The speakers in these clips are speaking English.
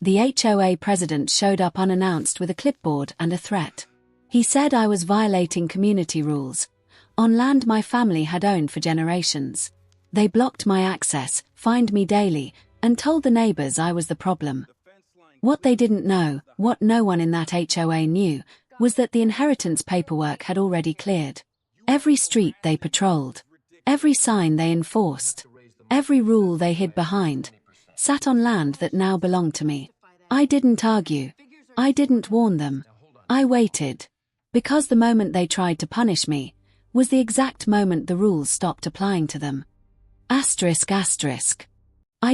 The HOA president showed up unannounced with a clipboard and a threat. He said I was violating community rules on land my family had owned for generations. They blocked my access, fined me daily, and told the neighbors I was the problem. What they didn't know, what no one in that HOA knew, was that the inheritance paperwork had already cleared. Every street they patrolled, every sign they enforced, every rule they hid behind, sat on land that now belonged to me. I didn't argue. I didn't warn them. I waited. Because the moment they tried to punish me was the exact moment the rules stopped applying to them. I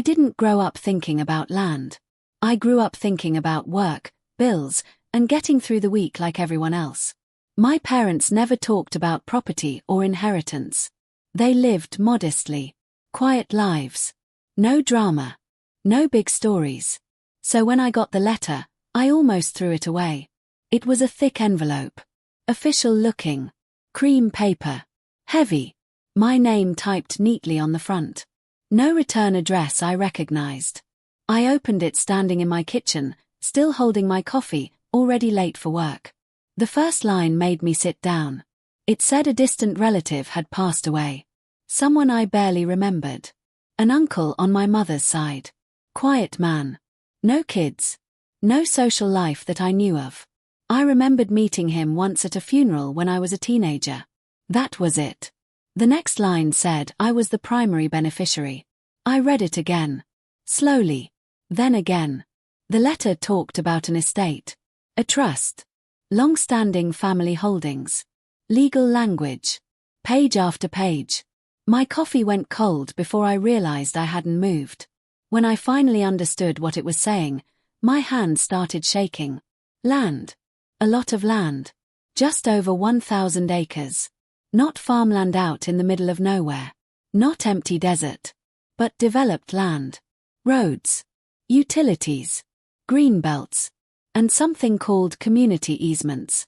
didn't grow up thinking about land. I grew up thinking about work, bills, and getting through the week like everyone else. My parents never talked about property or inheritance. They lived modestly, quiet lives. No drama. No big stories. So when I got the letter, I almost threw it away. It was a thick envelope. Official looking. Cream paper. Heavy. My name typed neatly on the front. No return address I recognized. I opened it standing in my kitchen, still holding my coffee, already late for work. The first line made me sit down. It said a distant relative had passed away. Someone I barely remembered. An uncle on my mother's side. Quiet man. No kids. No social life that I knew of. I remembered meeting him once at a funeral when I was a teenager. That was it. The next line said I was the primary beneficiary. I read it again. Slowly. Then again. The letter talked about an estate. A trust. Long-standing family holdings. Legal language. Page after page. My coffee went cold before I realized I hadn't moved. When I finally understood what it was saying, my hand started shaking. Land. A lot of land. Just over 1,000 acres. Not farmland out in the middle of nowhere. Not empty desert. But developed land. Roads. Utilities. Green belts. And something called community easements.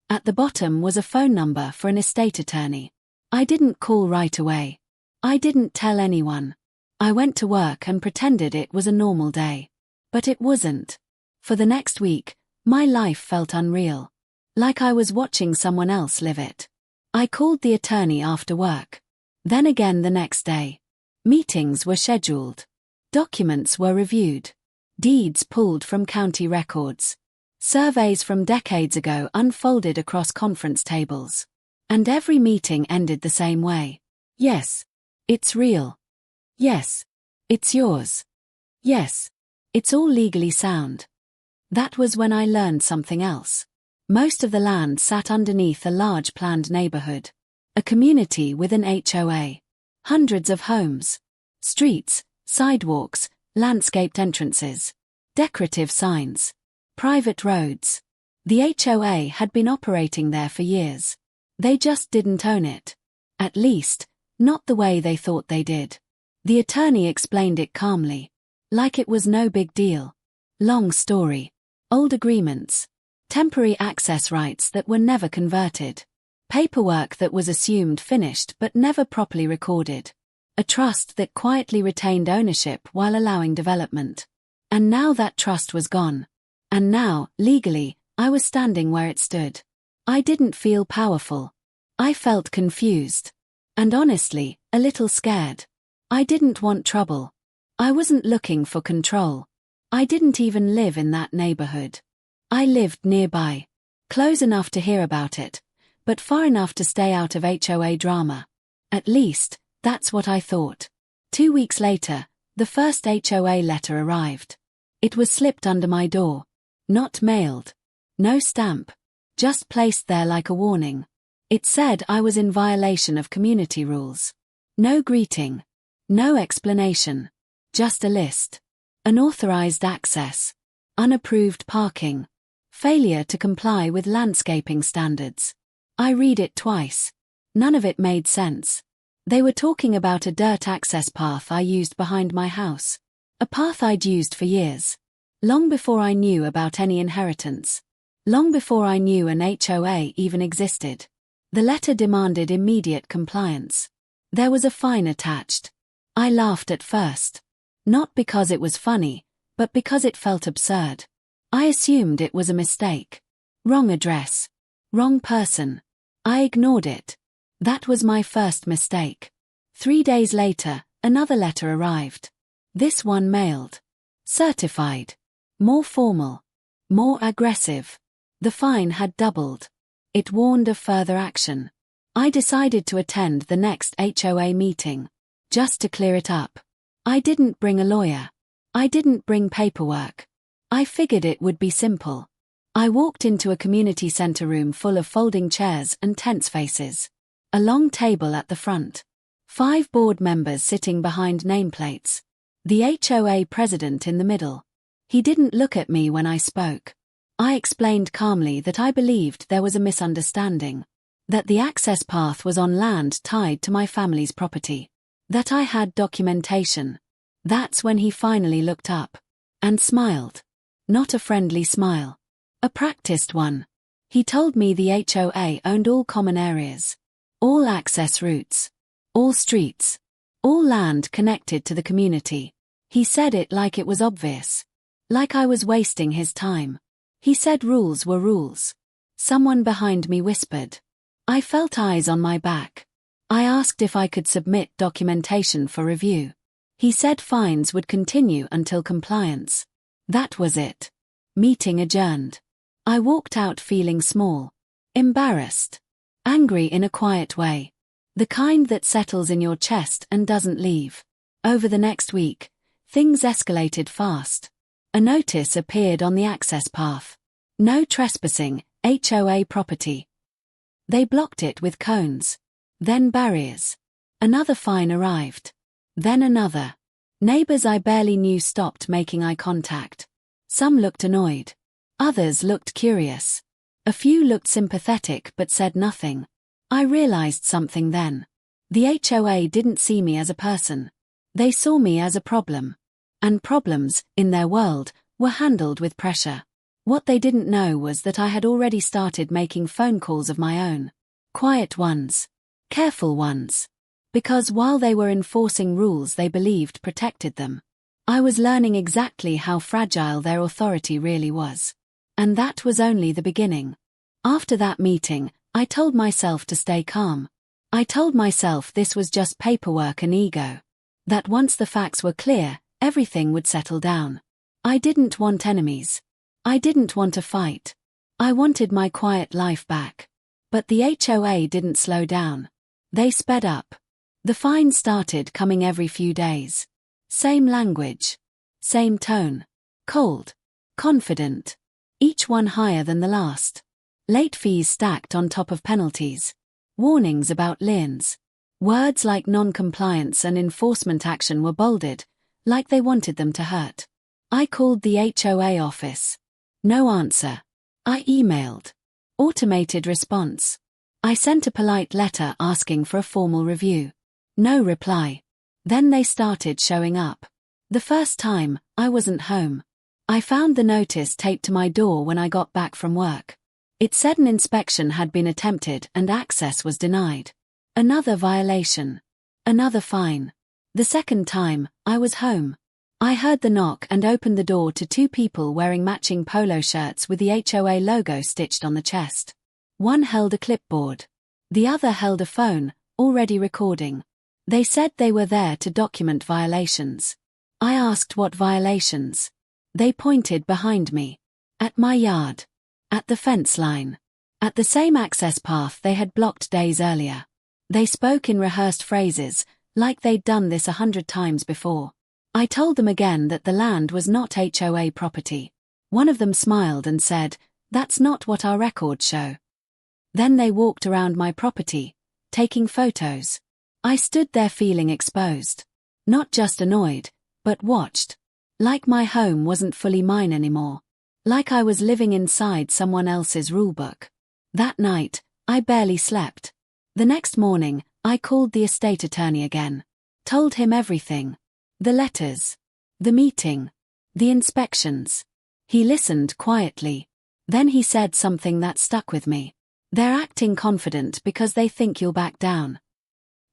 At the bottom was a phone number for an estate attorney. I didn't call right away. I didn't tell anyone. I went to work and pretended it was a normal day. But it wasn't. For the next week, my life felt unreal. Like I was watching someone else live it. I called the attorney after work. Then again the next day. Meetings were scheduled. Documents were reviewed. Deeds pulled from county records. Surveys from decades ago unfolded across conference tables. And every meeting ended the same way. Yes. It's real. Yes. It's yours. Yes. It's all legally sound. That was when I learned something else. Most of the land sat underneath a large planned neighborhood. A community with an HOA. Hundreds of homes. Streets, sidewalks, landscaped entrances. Decorative signs. Private roads. The HOA had been operating there for years. They just didn't own it. At least, not the way they thought they did. The attorney explained it calmly. Like it was no big deal. Long story. Old agreements. Temporary access rights that were never converted. Paperwork that was assumed finished but never properly recorded. A trust that quietly retained ownership while allowing development. And now that trust was gone. And now, legally, I was standing where it stood. I didn't feel powerful. I felt confused. And honestly, a little scared. I didn't want trouble. I wasn't looking for control. I didn't even live in that neighborhood. I lived nearby. Close enough to hear about it, but far enough to stay out of HOA drama. At least, that's what I thought. 2 weeks later, the first HOA letter arrived. It was slipped under my door. Not mailed. No stamp. Just placed there like a warning. It said I was in violation of community rules. No greeting. No explanation. Just a list. Unauthorized access. Unapproved parking. Failure to comply with landscaping standards. I read it twice. None of it made sense. They were talking about a dirt access path I used behind my house. A path I'd used for years. Long before I knew about any inheritance. Long before I knew an HOA even existed. The letter demanded immediate compliance. There was a fine attached. I laughed at first. Not because it was funny, but because it felt absurd. I assumed it was a mistake. Wrong address. Wrong person. I ignored it. That was my first mistake. 3 days later, another letter arrived. This one mailed. Certified. More formal. More aggressive. The fine had doubled. It warned of further action. I decided to attend the next HOA meeting. Just to clear it up. I didn't bring a lawyer. I didn't bring paperwork. I figured it would be simple. I walked into a community center room full of folding chairs and tense faces. A long table at the front. 5 board members sitting behind nameplates. The HOA president in the middle. He didn't look at me when I spoke. I explained calmly that I believed there was a misunderstanding. That the access path was on land tied to my family's property. That I had documentation. That's when he finally looked up. And smiled. Not a friendly smile. A practiced one. He told me the HOA owned all common areas. All access routes. All streets. All land connected to the community. He said it like it was obvious. Like I was wasting his time. He said rules were rules. Someone behind me whispered. I felt eyes on my back. I asked if I could submit documentation for review. He said fines would continue until compliance. That was it. Meeting adjourned. I walked out feeling small. Embarrassed. Angry in a quiet way. The kind that settles in your chest and doesn't leave. Over the next week, things escalated fast. A notice appeared on the access path. No trespassing, HOA property. They blocked it with cones. Then barriers. Another fine arrived. Then another. Neighbors I barely knew stopped making eye contact. Some looked annoyed. Others looked curious. A few looked sympathetic but said nothing. I realized something then. The HOA didn't see me as a person. They saw me as a problem. And problems, in their world, were handled with pressure. What they didn't know was that I had already started making phone calls of my own. Quiet ones. Careful ones. Because while they were enforcing rules they believed protected them, I was learning exactly how fragile their authority really was. And that was only the beginning. After that meeting, I told myself to stay calm. I told myself this was just paperwork and ego. That once the facts were clear, everything would settle down. I didn't want enemies. I didn't want a fight. I wanted my quiet life back. But the HOA didn't slow down. They sped up. The fines started coming every few days. Same language. Same tone. Cold. Confident. Each one higher than the last. Late fees stacked on top of penalties. Warnings about liens. Words like non-compliance and enforcement action were bolded, like they wanted them to hurt. I called the HOA office. No answer. I emailed. Automated response. I sent a polite letter asking for a formal review. No reply. Then they started showing up. The first time, I wasn't home. I found the notice taped to my door when I got back from work. It said an inspection had been attempted and access was denied. Another violation. Another fine. The second time, I was home. I heard the knock and opened the door to 2 people wearing matching polo shirts with the HOA logo stitched on the chest. One held a clipboard. The other held a phone, already recording. They said they were there to document violations. I asked what violations. They pointed behind me. At my yard. At the fence line. At the same access path they had blocked days earlier. They spoke in rehearsed phrases, like they'd done this 100 times before. I told them again that the land was not HOA property. One of them smiled and said, "That's not what our records show." Then they walked around my property, taking photos. I stood there feeling exposed. Not just annoyed, but watched. Like my home wasn't fully mine anymore. Like I was living inside someone else's rulebook. That night, I barely slept. The next morning, I called the estate attorney again. Told him everything. The letters. The meeting. The inspections. He listened quietly. Then he said something that stuck with me. "They're acting confident because they think you'll back down."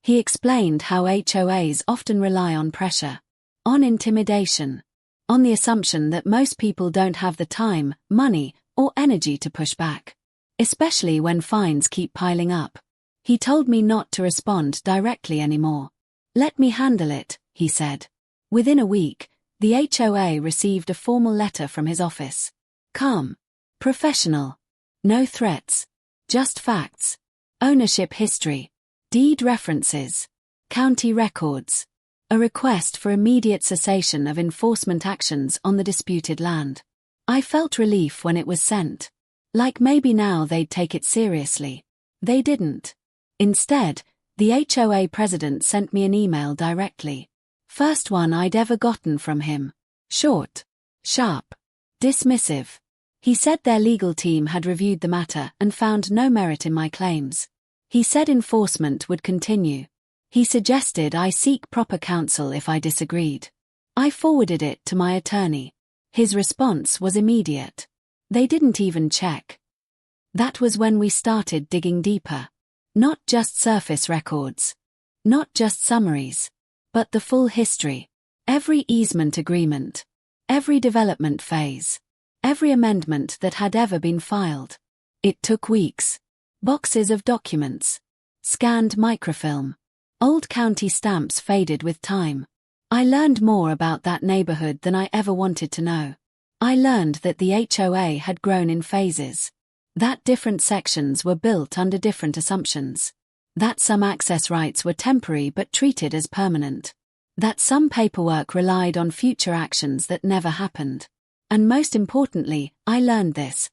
He explained how HOAs often rely on pressure. On intimidation. On the assumption that most people don't have the time, money, or energy to push back. Especially when fines keep piling up. He told me not to respond directly anymore. Let me handle it, he said. Within a week, the HOA received a formal letter from his office. Calm. Professional. No threats. Just facts. Ownership history. Deed references. County records. A request for immediate cessation of enforcement actions on the disputed land. I felt relief when it was sent. Like maybe now they'd take it seriously. They didn't. Instead, the HOA president sent me an email directly. First one I'd ever gotten from him. Short. Sharp. Dismissive. He said their legal team had reviewed the matter and found no merit in my claims. He said enforcement would continue. He suggested I seek proper counsel if I disagreed. I forwarded it to my attorney. His response was immediate. They didn't even check. That was when we started digging deeper. Not just surface records. Not just summaries. But the full history. Every easement agreement. Every development phase. Every amendment that had ever been filed. It took weeks. Boxes of documents. Scanned microfilm. Old county stamps faded with time. I learned more about that neighborhood than I ever wanted to know. I learned that the HOA had grown in phases. That different sections were built under different assumptions. That some access rights were temporary but treated as permanent. That some paperwork relied on future actions that never happened. And most importantly, I learned this.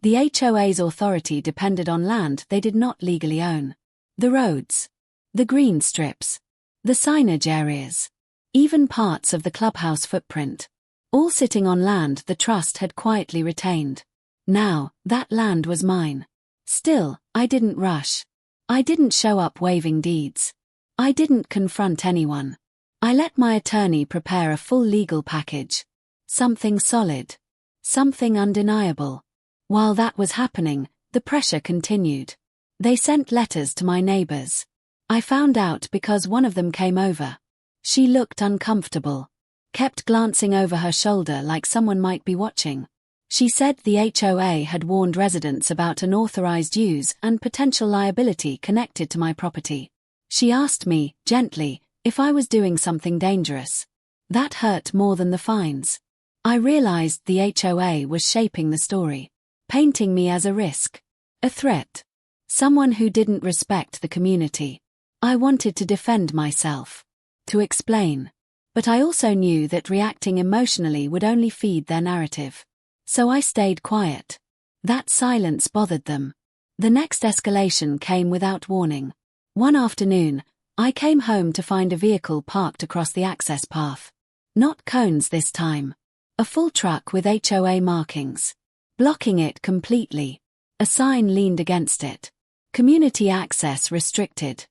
The HOA's authority depended on land they did not legally own. The roads. The green strips. The signage areas. Even parts of the clubhouse footprint. All sitting on land the trust had quietly retained. Now, that land was mine. Still, I didn't rush. I didn't show up waving deeds. I didn't confront anyone. I let my attorney prepare a full legal package. Something solid. Something undeniable. While that was happening, the pressure continued. They sent letters to my neighbors. I found out because one of them came over. She looked uncomfortable. Kept glancing over her shoulder like someone might be watching. She said the HOA had warned residents about unauthorized use and potential liability connected to my property. She asked me, gently, if I was doing something dangerous. That hurt more than the fines. I realized the HOA was shaping the story. Painting me as a risk. A threat. Someone who didn't respect the community. I wanted to defend myself. To explain. But I also knew that reacting emotionally would only feed their narrative. So I stayed quiet. That silence bothered them. The next escalation came without warning. One afternoon, I came home to find a vehicle parked across the access path. Not cones this time. A full truck with HOA markings. Blocking it completely. A sign leaned against it. Community access restricted.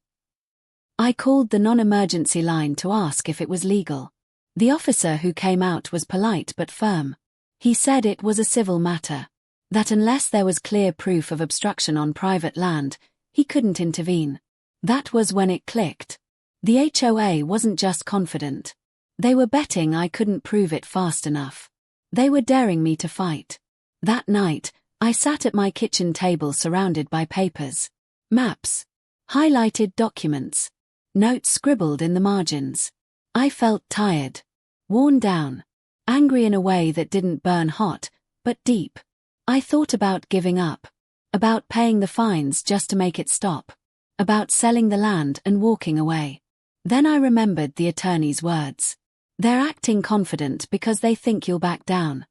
I called the non-emergency line to ask if it was legal. The officer who came out was polite but firm. He said it was a civil matter. That unless there was clear proof of obstruction on private land, he couldn't intervene. That was when it clicked. The HOA wasn't just confident. They were betting I couldn't prove it fast enough. They were daring me to fight. That night, I sat at my kitchen table surrounded by papers. Maps. Highlighted documents. Notes scribbled in the margins. I felt tired. Worn down. Angry in a way that didn't burn hot, but deep. I thought about giving up. About paying the fines just to make it stop. About selling the land and walking away. Then I remembered the attorney's words. They're acting confident because they think you'll back down.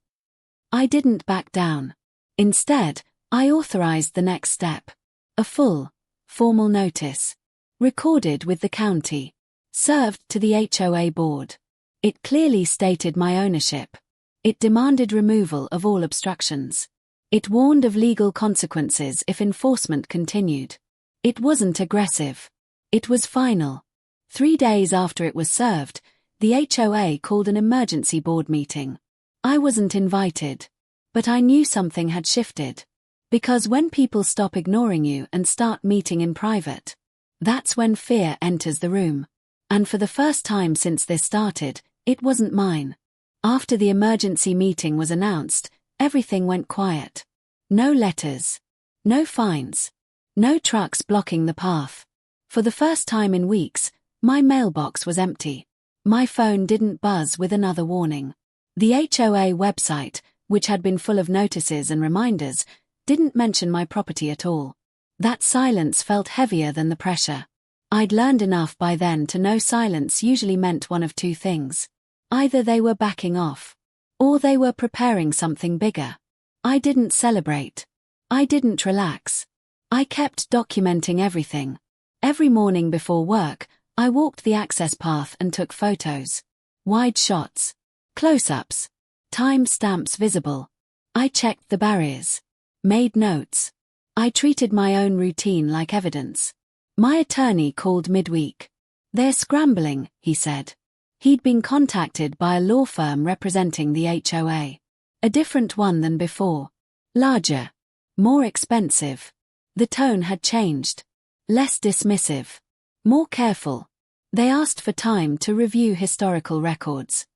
I didn't back down. Instead, I authorized the next step. A full, formal notice. Recorded with the county. Served to the HOA board. It clearly stated my ownership. It demanded removal of all obstructions. It warned of legal consequences if enforcement continued. It wasn't aggressive. It was final. 3 days after it was served, the HOA called an emergency board meeting. I wasn't invited. But I knew something had shifted. Because when people stop ignoring you and start meeting in private, that's when fear enters the room. And for the first time since this started, It wasn't mine. After the emergency meeting was announced, everything went quiet. No letters. No fines. No trucks blocking the path. For the first time in weeks, my mailbox was empty. My phone didn't buzz with another warning. The HOA website, which had been full of notices and reminders, didn't mention my property at all. That silence felt heavier than the pressure. I'd learned enough by then to know silence usually meant one of two things. Either they were backing off, or they were preparing something bigger. I didn't celebrate. I didn't relax. I kept documenting everything. Every morning before work, I walked the access path and took photos. Wide shots. Close-ups. Time stamps visible. I checked the barriers. Made notes. I treated my own routine like evidence. My attorney called midweek. "They're scrambling," he said. He'd been contacted by a law firm representing the HOA. A different one than before. Larger. More expensive. The tone had changed. Less dismissive. More careful. They asked for time to review historical records.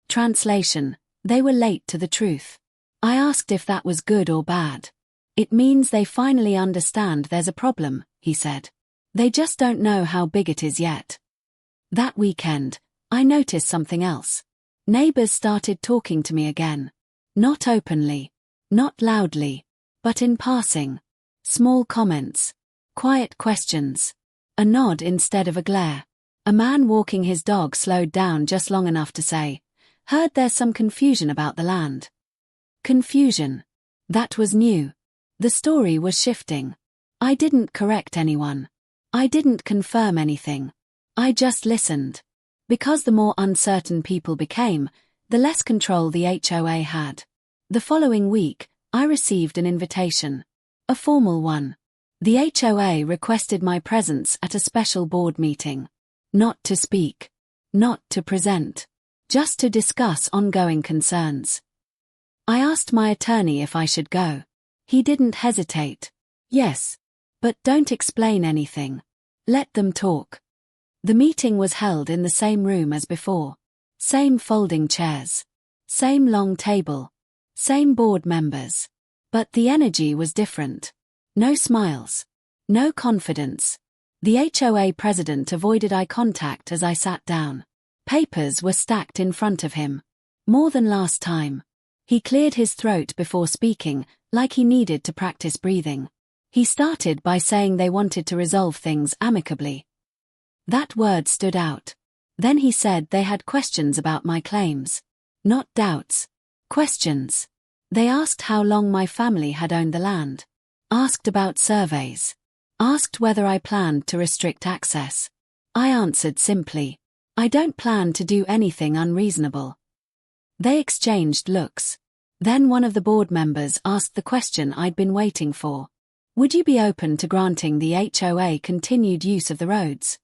Translation: they were late to the truth. I asked if that was good or bad. "It means they finally understand there's a problem," he said. "They just don't know how big it is yet." That weekend, I noticed something else. Neighbors started talking to me again. Not openly. Not loudly. But in passing. Small comments. Quiet questions. A nod instead of a glare. A man walking his dog slowed down just long enough to say, "Heard there's some confusion about the land." Confusion. That was new. The story was shifting. I didn't correct anyone. I didn't confirm anything. I just listened. Because the more uncertain people became, the less control the HOA had. The following week, I received an invitation. A formal one. The HOA requested my presence at a special board meeting. Not to speak. Not to present. Just to discuss ongoing concerns. I asked my attorney if I should go. He didn't hesitate. "Yes. But don't explain anything. Let them talk." The meeting was held in the same room as before. Same folding chairs. Same long table. Same board members. But the energy was different. No smiles. No confidence. The HOA president avoided eye contact as I sat down. Papers were stacked in front of him. More than last time. He cleared his throat before speaking, like he needed to practice breathing. He started by saying they wanted to resolve things amicably. That word stood out. Then he said they had questions about my claims. Not doubts. Questions. They asked how long my family had owned the land. Asked about surveys. Asked whether I planned to restrict access. I answered simply, "I don't plan to do anything unreasonable." They exchanged looks. Then one of the board members asked the question I'd been waiting for. "Would you be open to granting the HOA continued use of the roads?"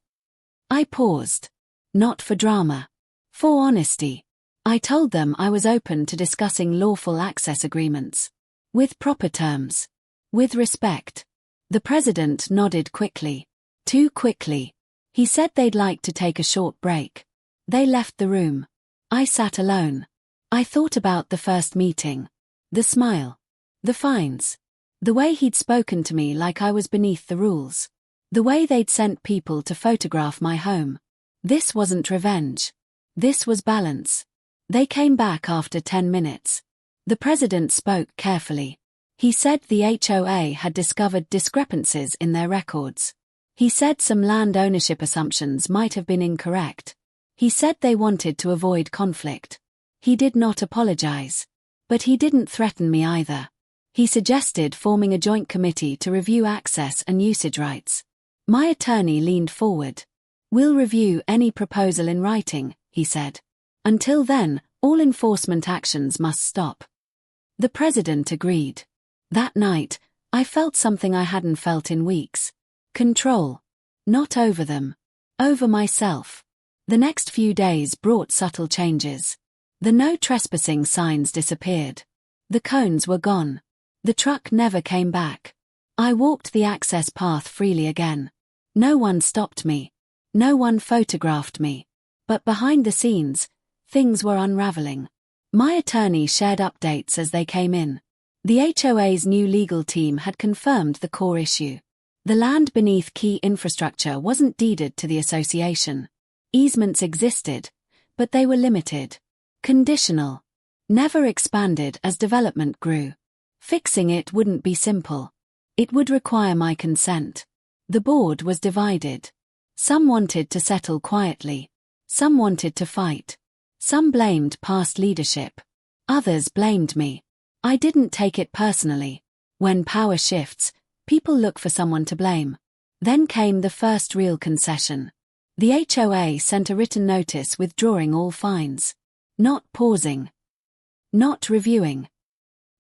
I paused. Not for drama. For honesty. I told them I was open to discussing lawful access agreements. With proper terms. With respect. The president nodded quickly. Too quickly. He said they'd like to take a short break. They left the room. I sat alone. I thought about the first meeting. The smile. The fines. The way he'd spoken to me like I was beneath the rules. The way they'd sent people to photograph my home. This wasn't revenge. This was balance. They came back after 10 minutes. The president spoke carefully. He said the HOA had discovered discrepancies in their records. He said some land ownership assumptions might have been incorrect. He said they wanted to avoid conflict. He did not apologize. But he didn't threaten me either. He suggested forming a joint committee to review access and usage rights. My attorney leaned forward. "We'll review any proposal in writing," he said. "Until then, all enforcement actions must stop." The president agreed. That night, I felt something I hadn't felt in weeks. Control. Not over them. Over myself. The next few days brought subtle changes. The no trespassing signs disappeared. The cones were gone. The truck never came back. I walked the access path freely again. No one stopped me. No one photographed me. But behind the scenes, Things were unraveling. My attorney shared updates as they came in. The HOA's new legal team had confirmed the core issue. The land beneath key infrastructure wasn't deeded to the association. Easements existed, but they were limited. Conditional. Never expanded as development grew. Fixing it wouldn't be simple. It would require my consent. The board was divided. Some wanted to settle quietly. Some wanted to fight. Some blamed past leadership. Others blamed me. I didn't take it personally. When power shifts, people look for someone to blame. Then came the first real concession. The HOA sent a written notice withdrawing all fines. Not pausing. Not reviewing.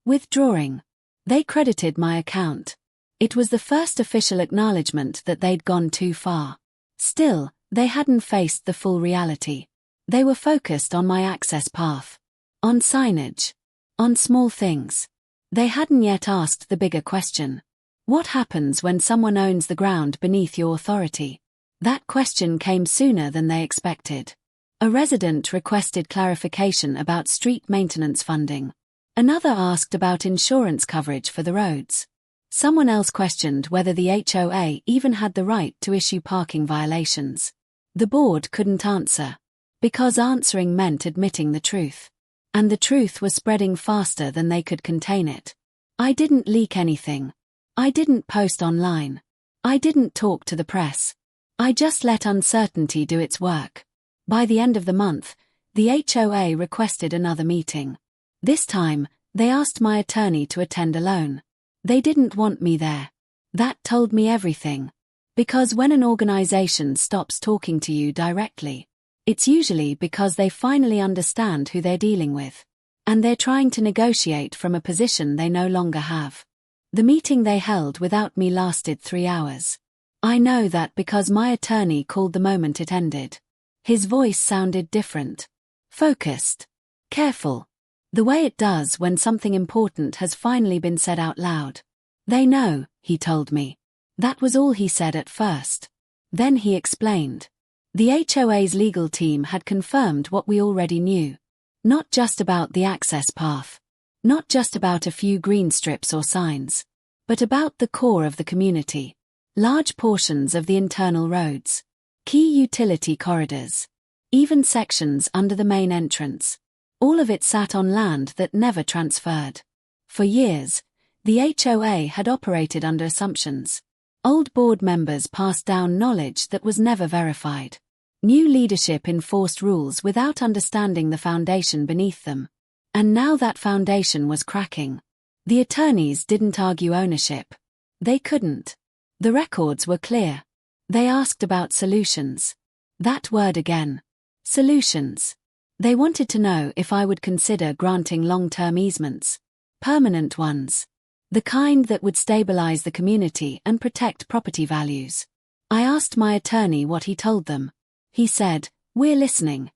Withdrawing. They credited my account. It was the first official acknowledgement that they'd gone too far. Still, they hadn't faced the full reality. They were focused on my access path. On signage. On small things. They hadn't yet asked the bigger question. What happens when someone owns the ground beneath your authority? That question came sooner than they expected. A resident requested clarification about street maintenance funding. Another asked about insurance coverage for the roads. Someone else questioned whether the HOA even had the right to issue parking violations. The board couldn't answer. Because answering meant admitting the truth. And the truth was spreading faster than they could contain it. I didn't leak anything. I didn't post online. I didn't talk to the press. I just let uncertainty do its work. By the end of the month, the HOA requested another meeting. This time, they asked my attorney to attend alone. They didn't want me there. That told me everything. Because when an organization stops talking to you directly, it's usually because they finally understand who they're dealing with. And they're trying to negotiate from a position they no longer have. The meeting they held without me lasted 3 hours. I know that because my attorney called the moment it ended. His voice sounded different. Focused. Careful. The way it does when something important has finally been said out loud. They know, he told me. That was all he said at first. Then he explained. The HOA's legal team had confirmed what we already knew. Not just about the access path. Not just about a few green strips or signs. But about the core of the community. Large portions of the internal roads. Key utility corridors. Even sections under the main entrance. All of it sat on land that never transferred. For years, the HOA had operated under assumptions. Old board members passed down knowledge that was never verified. New leadership enforced rules without understanding the foundation beneath them. And now that foundation was cracking. The attorneys didn't argue ownership. They couldn't. The records were clear. They asked about solutions. That word again. Solutions. They wanted to know if I would consider granting long-term easements. Permanent ones. The kind that would stabilize the community and protect property values. I asked my attorney what he told them. He said, "We're listening."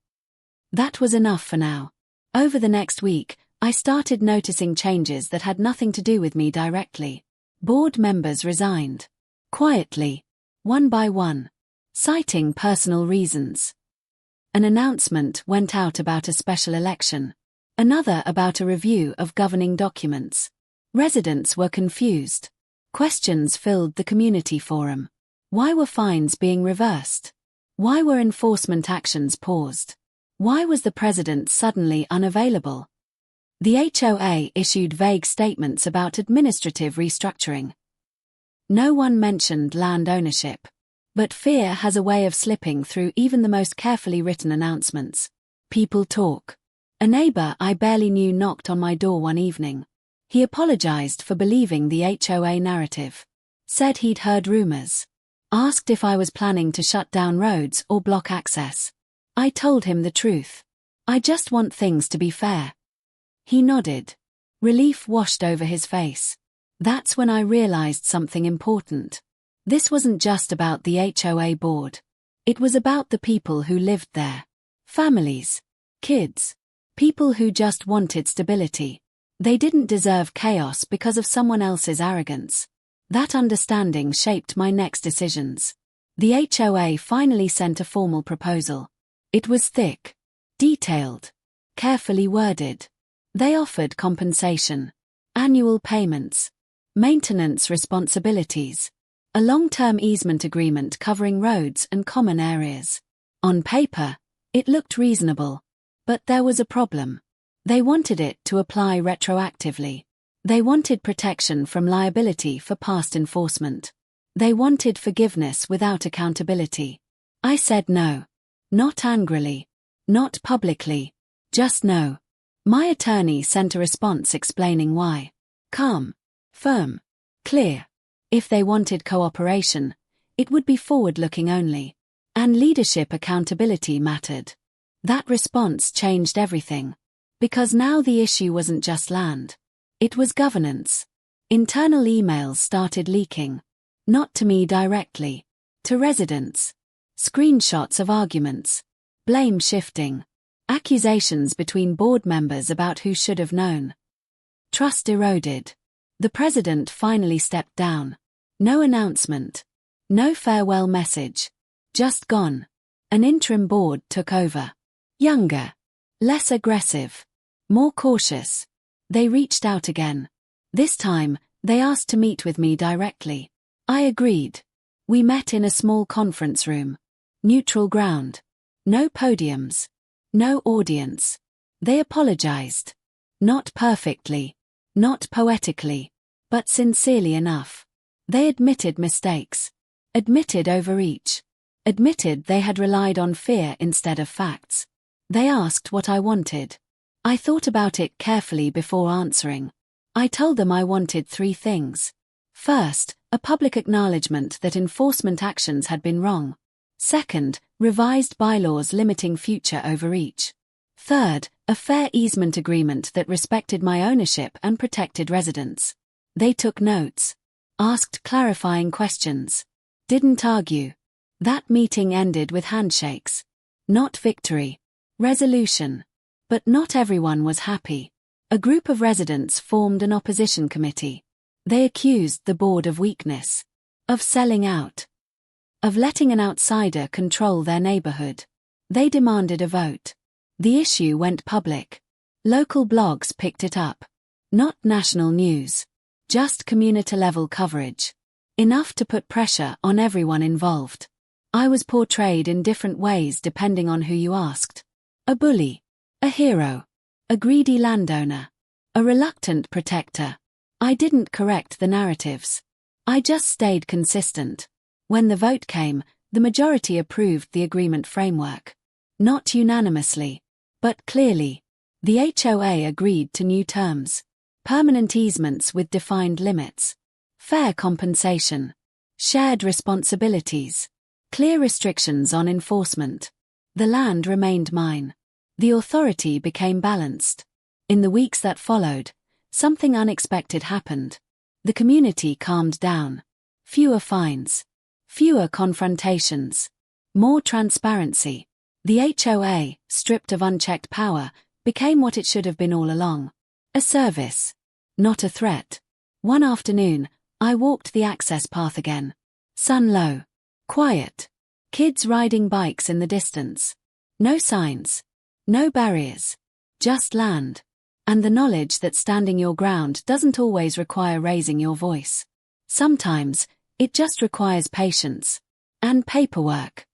That was enough for now. Over the next week, I started noticing changes that had nothing to do with me directly. Board members resigned. Quietly. One by one. Citing personal reasons. An announcement went out about a special election. Another about a review of governing documents. Residents were confused. Questions filled the community forum. Why were fines being reversed? Why were enforcement actions paused? Why was the president suddenly unavailable? The HOA issued vague statements about administrative restructuring. No one mentioned land ownership. But fear has a way of slipping through even the most carefully written announcements. People talk. A neighbor I barely knew knocked on my door one evening. He apologized for believing the HOA narrative. Said he'd heard rumors. Asked if I was planning to shut down roads or block access. I told him the truth. I just want things to be fair. He nodded. Relief washed over his face. That's when I realized something important. This wasn't just about the HOA board. It was about the people who lived there. Families. Kids. People who just wanted stability. They didn't deserve chaos because of someone else's arrogance. That understanding shaped my next decisions. The HOA finally sent a formal proposal. It was thick. Detailed. Carefully worded. They offered compensation. Annual payments. Maintenance responsibilities. A long-term easement agreement covering roads and common areas. On paper, it looked reasonable. But there was a problem. They wanted it to apply retroactively. They wanted protection from liability for past enforcement. They wanted forgiveness without accountability. I said no. Not angrily. Not publicly. Just no. My attorney sent a response explaining why. Calm. Firm. Clear. If they wanted cooperation, it would be forward-looking only. And leadership accountability mattered. That response changed everything. Because now the issue wasn't just land. It was governance. Internal emails started leaking. Not to me directly. To residents. Screenshots of arguments. Blame shifting. Accusations between board members about who should have known. Trust eroded. The president finally stepped down. No announcement. No farewell message. Just gone. An interim board took over. Younger. Less aggressive. More cautious. They reached out again. This time, they asked to meet with me directly. I agreed. We met in a small conference room. Neutral ground. No podiums. No audience. They apologized. Not perfectly. Not poetically. But sincerely enough. They admitted mistakes. Admitted overreach. Admitted they had relied on fear instead of facts. They asked what I wanted. I thought about it carefully before answering. I told them I wanted 3 things. First, a public acknowledgement that enforcement actions had been wrong. Second, revised bylaws limiting future overreach. Third, a fair easement agreement that respected my ownership and protected residents. They took notes. Asked clarifying questions. Didn't argue. That meeting ended with handshakes. Not victory. Resolution. But not everyone was happy. A group of residents formed an opposition committee. They accused the board of weakness. Of selling out. Of letting an outsider control their neighborhood. They demanded a vote. The issue went public. Local blogs picked it up. Not national news. Just community-level coverage. Enough to put pressure on everyone involved. I was portrayed in different ways depending on who you asked. A bully. A hero. A greedy landowner. A reluctant protector. I didn't correct the narratives. I just stayed consistent. When the vote came, the majority approved the agreement framework. Not unanimously, but clearly. The HOA agreed to new terms. Permanent easements with defined limits. Fair compensation. Shared responsibilities. Clear restrictions on enforcement. The land remained mine. The authority became balanced. In the weeks that followed, something unexpected happened. The community calmed down. Fewer fines. Fewer confrontations. More transparency. The HOA, stripped of unchecked power, became what it should have been all along. A service. Not a threat. One afternoon, I walked the access path again. Sun low. Quiet. Kids riding bikes in the distance. No signs. No barriers. Just land. And the knowledge that standing your ground doesn't always require raising your voice. Sometimes, it just requires patience. And paperwork.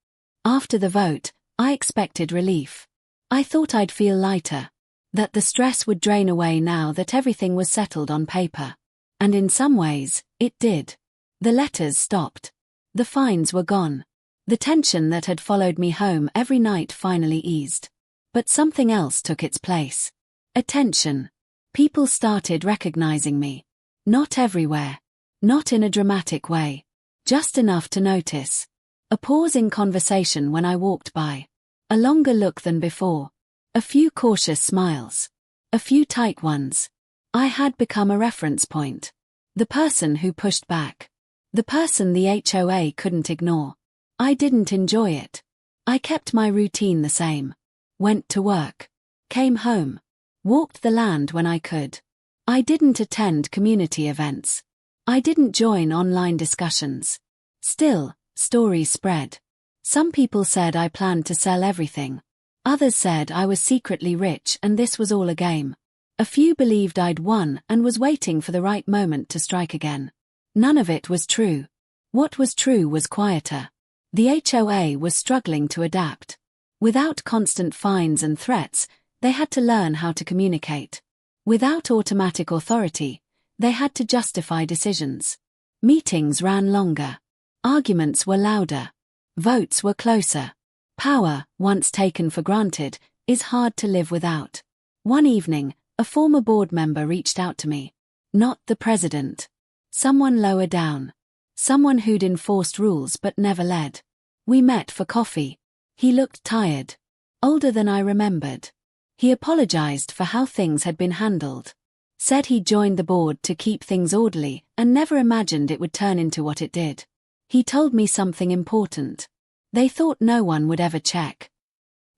After the vote, I expected relief. I thought I'd feel lighter. That the stress would drain away now that everything was settled on paper. And in some ways, it did. The letters stopped. The fines were gone. The tension that had followed me home every night finally eased. But something else took its place. Attention. People started recognizing me. Not everywhere. Not in a dramatic way. Just enough to notice. A pause in conversation when I walked by. A longer look than before. A few cautious smiles. A few tight ones. I had become a reference point. The person who pushed back. The person the HOA couldn't ignore. I didn't enjoy it. I kept my routine the same. Went to work. Came home. Walked the land when I could. I didn't attend community events. I didn't join online discussions. Still, stories spread. Some people said I planned to sell everything. Others said I was secretly rich and this was all a game. A few believed I'd won and was waiting for the right moment to strike again. None of it was true. What was true was quieter. The HOA was struggling to adapt. Without constant fines and threats, they had to learn how to communicate. Without automatic authority, they had to justify decisions. Meetings ran longer. Arguments were louder. Votes were closer. Power, once taken for granted, is hard to live without. One evening, a former board member reached out to me. Not the president. Someone lower down. Someone who'd enforced rules but never led. We met for coffee. He looked tired. Older than I remembered. He apologized for how things had been handled. Said he'd joined the board to keep things orderly and never imagined it would turn into what it did. He told me something important. They thought no one would ever check.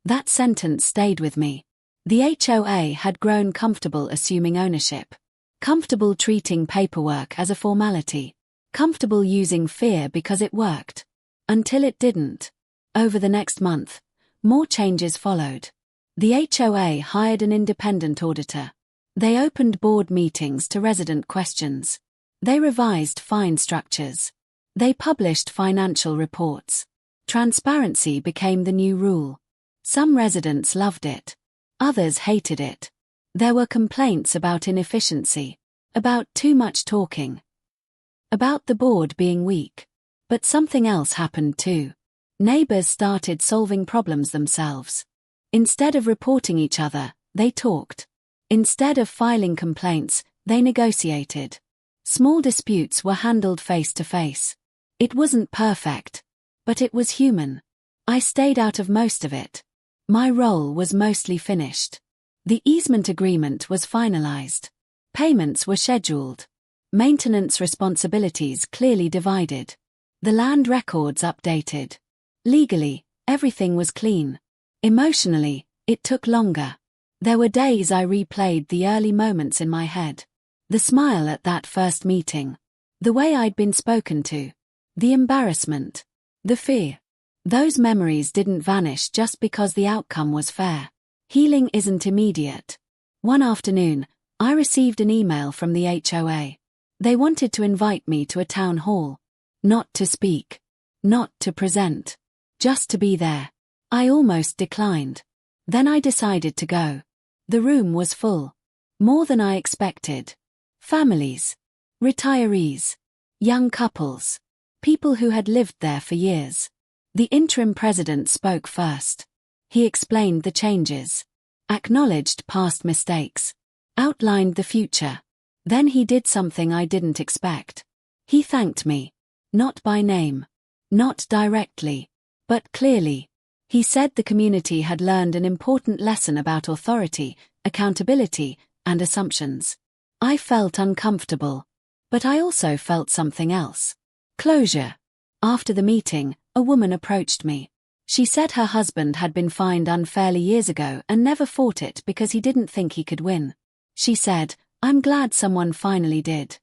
That sentence stayed with me. The HOA had grown comfortable assuming ownership. Comfortable treating paperwork as a formality. Comfortable using fear because it worked. Until it didn't. Over the next month, more changes followed. The HOA hired an independent auditor. They opened board meetings to resident questions. They revised fine structures. They published financial reports. Transparency became the new rule. Some residents loved it. Others hated it. There were complaints about inefficiency, about too much talking, about the board being weak. But something else happened too. Neighbors started solving problems themselves. Instead of reporting each other, they talked. Instead of filing complaints, they negotiated. Small disputes were handled face to face. It wasn't perfect. But it was human. I stayed out of most of it. My role was mostly finished. The easement agreement was finalized. Payments were scheduled. Maintenance responsibilities clearly divided. The land records updated. Legally, everything was clean. Emotionally, it took longer. There were days I replayed the early moments in my head. The smile at that first meeting. The way I'd been spoken to. The embarrassment. The fear. Those memories didn't vanish just because the outcome was fair. Healing isn't immediate. One afternoon, I received an email from the HOA. They wanted to invite me to a town hall. Not to speak. Not to present. Just to be there. I almost declined. Then I decided to go. The room was full. More than I expected. Families. Retirees. Young couples. People who had lived there for years. The interim president spoke first. He explained the changes. Acknowledged past mistakes. Outlined the future. Then he did something I didn't expect. He thanked me. Not by name. Not directly. But clearly. He said the community had learned an important lesson about authority, accountability, and assumptions. I felt uncomfortable. But I also felt something else. Closure. After the meeting, a woman approached me. She said her husband had been fined unfairly years ago and never fought it because he didn't think he could win. She said, "I'm glad someone finally did."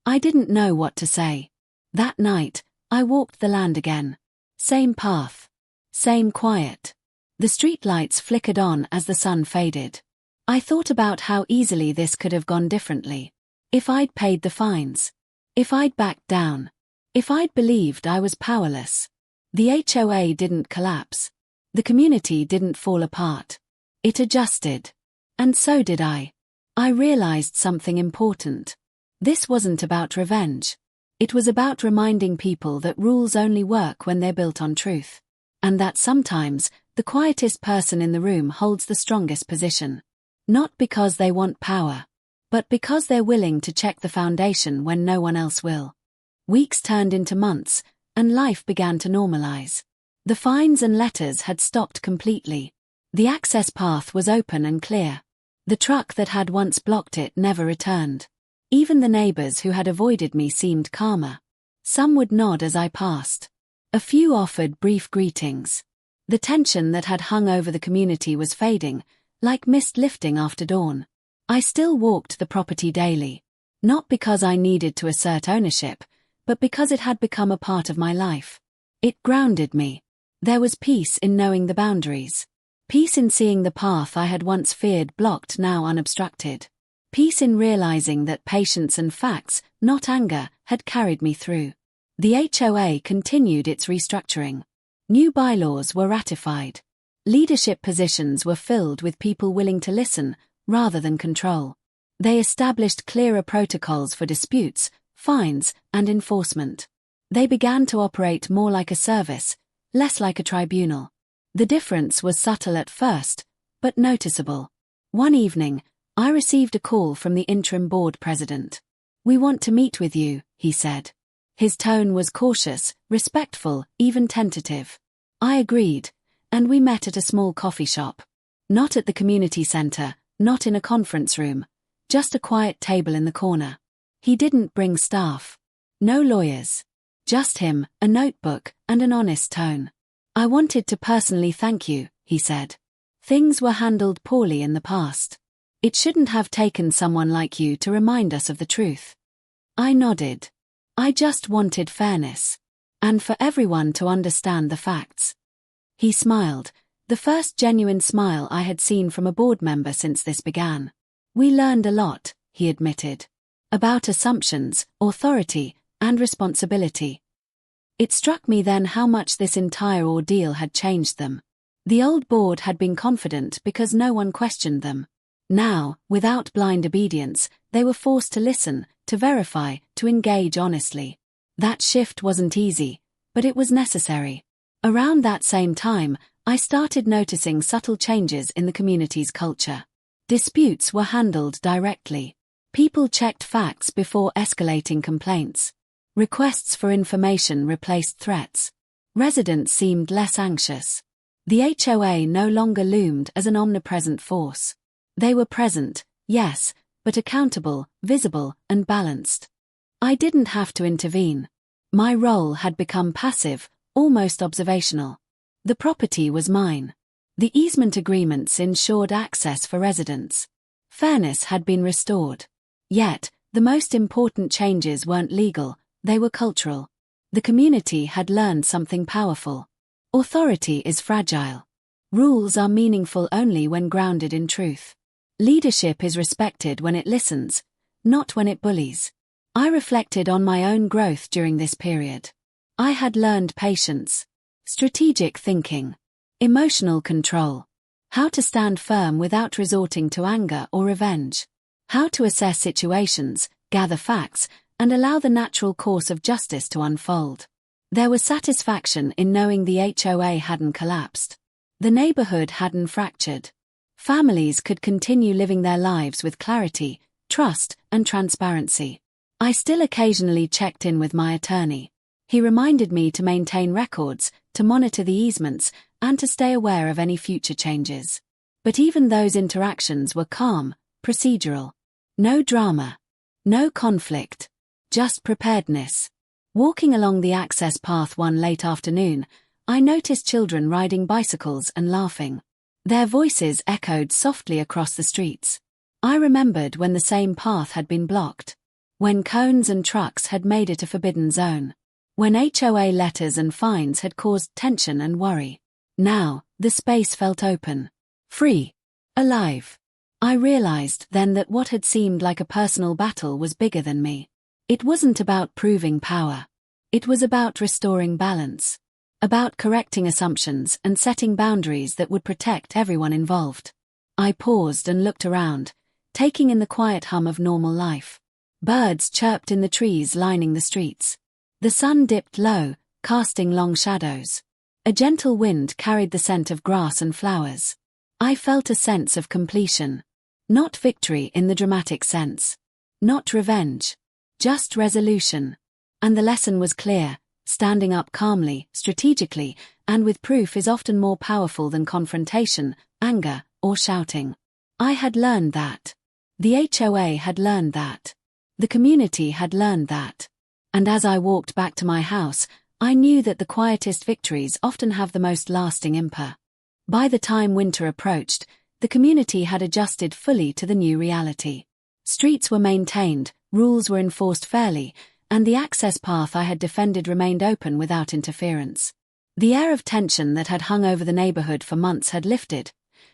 I didn't know what to say. That night, I walked the land again. Same path. Same quiet. The streetlights flickered on as the sun faded. I thought about how easily this could have gone differently. If I'd paid the fines. If I'd backed down. If I'd believed I was powerless. The HOA didn't collapse. The community didn't fall apart. It adjusted. And so did I. I realized something important. This wasn't about revenge. It was about reminding people that rules only work when they're built on truth. And that sometimes, the quietest person in the room holds the strongest position. Not because they want power. But because they're willing to check the foundation when no one else will. Weeks turned into months, and life began to normalize. The fines and letters had stopped completely. The access path was open and clear. The truck that had once blocked it never returned. Even the neighbors who had avoided me seemed calmer. Some would nod as I passed. A few offered brief greetings. The tension that had hung over the community was fading, like mist lifting after dawn. I still walked the property daily. Not because I needed to assert ownership, but because it had become a part of my life. It grounded me. There was peace in knowing the boundaries. Peace in seeing the path I had once feared blocked now unobstructed. Peace in realizing that patience and facts, not anger, had carried me through. The HOA continued its restructuring. New bylaws were ratified. Leadership positions were filled with people willing to listen, rather than control. They established clearer protocols for disputes, fines, and enforcement. They began to operate more like a service, less like a tribunal. The difference was subtle at first, but noticeable. One evening, I received a call from the interim board president. "We want to meet with you," he said. His tone was cautious, respectful, even tentative. I agreed, and we met at a small coffee shop. Not at the community center, not in a conference room, just a quiet table in the corner. He didn't bring staff. No lawyers. Just him, a notebook, and an honest tone. "I wanted to personally thank you," he said. "Things were handled poorly in the past. It shouldn't have taken someone like you to remind us of the truth." I nodded. I just wanted fairness. And for everyone to understand the facts. He smiled, the first genuine smile I had seen from a board member since this began. "We learned a lot," he admitted. "About assumptions, authority, and responsibility." It struck me then how much this entire ordeal had changed them. The old board had been confident because no one questioned them. Now, without blind obedience, they were forced to listen, to verify, to engage honestly. That shift wasn't easy, but it was necessary. Around that same time, I started noticing subtle changes in the community's culture. Disputes were handled directly. People checked facts before escalating complaints. Requests for information replaced threats. Residents seemed less anxious. The HOA no longer loomed as an omnipresent force. They were present, yes, but accountable, visible, and balanced. I didn't have to intervene. My role had become passive, almost observational. The property was mine. The easement agreements ensured access for residents. Fairness had been restored. Yet, the most important changes weren't legal, they were cultural. The community had learned something powerful. Authority is fragile. Rules are meaningful only when grounded in truth. Leadership is respected when it listens, not when it bullies. I reflected on my own growth during this period. I had learned patience, strategic thinking, emotional control, how to stand firm without resorting to anger or revenge, how to assess situations, gather facts, and allow the natural course of justice to unfold. There was satisfaction in knowing the HOA hadn't collapsed. The neighborhood hadn't fractured. Families could continue living their lives with clarity, trust, and transparency. I still occasionally checked in with my attorney. He reminded me to maintain records, to monitor the easements, and to stay aware of any future changes. But even those interactions were calm, procedural. No drama. No conflict. Just preparedness. Walking along the access path one late afternoon, I noticed children riding bicycles and laughing. Their voices echoed softly across the streets. I remembered when the same path had been blocked. When cones and trucks had made it a forbidden zone. When HOA letters and fines had caused tension and worry. Now, the space felt open. Free. Alive. I realized then that what had seemed like a personal battle was bigger than me. It wasn't about proving power. It was about restoring balance. About correcting assumptions and setting boundaries that would protect everyone involved. I paused and looked around, taking in the quiet hum of normal life. Birds chirped in the trees lining the streets. The sun dipped low, casting long shadows. A gentle wind carried the scent of grass and flowers. I felt a sense of completion. Not victory in the dramatic sense. Not revenge. Just resolution. And the lesson was clear. Standing up calmly, strategically, and with proof is often more powerful than confrontation, anger, or shouting. I had learned that. The HOA had learned that. The community had learned that. And as I walked back to my house, I knew that the quietest victories often have the most lasting impact. By the time winter approached, the community had adjusted fully to the new reality. Streets were maintained, rules were enforced fairly, and the access path I had defended remained open without interference. The air of tension that had hung over the neighborhood for months had lifted,